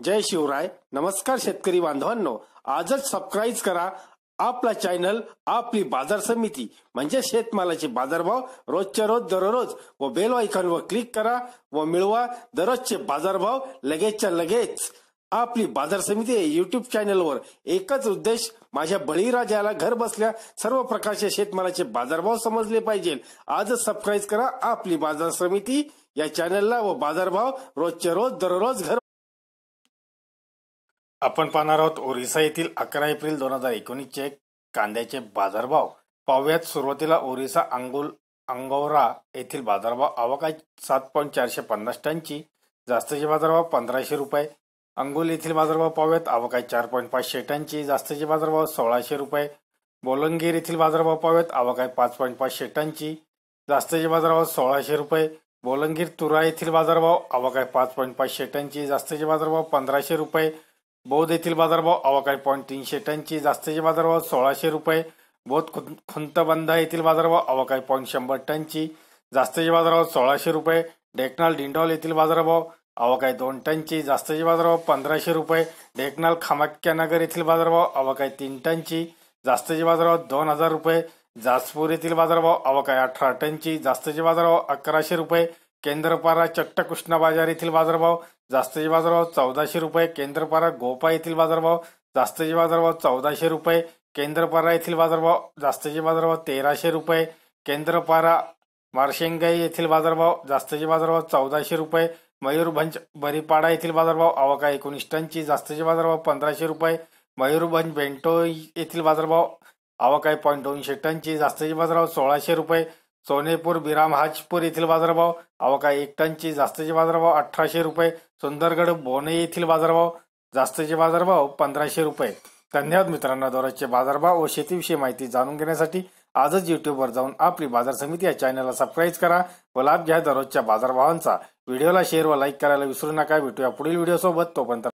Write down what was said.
जय शिवराय. नमस्कार शेतकरी बांधवांनो, आजच सबस्क्राईब करा आपला चॅनल आपली बाजार समिती म्हणजे शेतमालाचे बाजारभाव रोजच्या रोज दररोज व बेल आयकॉनवर क्लिक करा व मिळवा दररोजचे बाजारभाव लगेचच्या लगेच. आपली बाजार समिती युट्यूब चॅनलवर एकच उद्देश, माझ्या बळीराजाला घर बसल्या सर्व प्रकारचे शेतमालाचे बाजारभाव समजले पाहिजे. आजच सबस्क्राईब करा आपली बाजार समिती या चॅनलला व बाजारभाव रोजच्या रोज दररोज घर. आपण पाहणार आहोत ओरिसा येथील 11 एप्रिल 2019 कांद्याचे बाजारभाव पाहूयात. सुरुवातीला ओरिसा अंगोरा येथील बाजारभाव आवक 7.450 टनची, जास्तीचे बाजारभाव 1500 रुपये. अंगुल येथील बाजारभाव पाहूयात, आवक 4.500 टनची, जास्तीचे बाजारभाव 1600 रुपये. बोलंगीर येथील बाजारभाव पाहूयात, आवक 5.500 टनची, जास्तीचे बाजारभाव 1600 रुपये. बोलंगीर तुरा येथील बाजारभाव आवक 5.500 टनची, जास्तीचे बाजारभाव 1500 रुपये. बौद्ध येथील बाजारभाव आवक 300 टनची, जास्तीचे बाजारभाव 1600 रुपये. बौद्ध खुंतबंधा येथील बाजारभाव आवक 100 टनची, जास्तीचे बाजारभाव 1600 रुपये. ढेकनाल डिंडोल येथील बाजारभाव आवक 2 टनची, जास्तीचे बाजारभाव 1500 रुपये. ढेकनाल खामक्यानगर येथील बाजारभाव आवक 3 टनची, जास्तीचे बाजारभाव 2000 रुपये. जाजपूर येथील बाजारभाव आवक 18 टनची, जास्तीचे बाजारभाव 1100 रुपये. केंद्रपारा चट्टकृष्णा बाजार येथील बाजारभाव जास्तीचे बाजारभाव 1400 रुपये. केंद्रपारा गोपा येथील बाजारभाव जास्तीचे बाजारभाव 1400 रुपये. केंद्रपारा येथील बाजारभाव जास्तीचे बाजारभाव 1300 रुपये. केंद्रपारा मार्शेंगाई येथील बाजारभाव जास्तीचे बाजारभाव 1400 रुपये. मयूरभंज बरीपाडा येथील बाजारभाव आवक 19 टनची, जास्तीचे बाजारभाव 1500 रुपये. मयूरभंज बेंटो येथील बाजारभाव आवक 200 टनची, जास्तीचे बाजारभाव 1600 रुपये. सोनेपूर बिराम हाजपूर येथील बाजारभाव आवक 1 टनची, जास्तीचे बाजारभाव 1800 रुपये. सुंदरगड बोने येथील बाजारभाव जास्तीचे बाजारभाव 1500 रुपये. धन्यवाद मित्रांनो. दररोजचे बाजारभाव व शेतीविषयी माहिती जाणून घेण्यासाठी आजच युट्यूबवर जाऊन आपली बाजार समिती या चॅनलला सबस्क्राईब करा व लाभ घ्या दररोजच्या बाजारभावांचा. व्हिडिओला शेअर व लाईक करायला विसरू नका. भेटूया पुढील व्हिडिओ सोबत. तोपर्यंत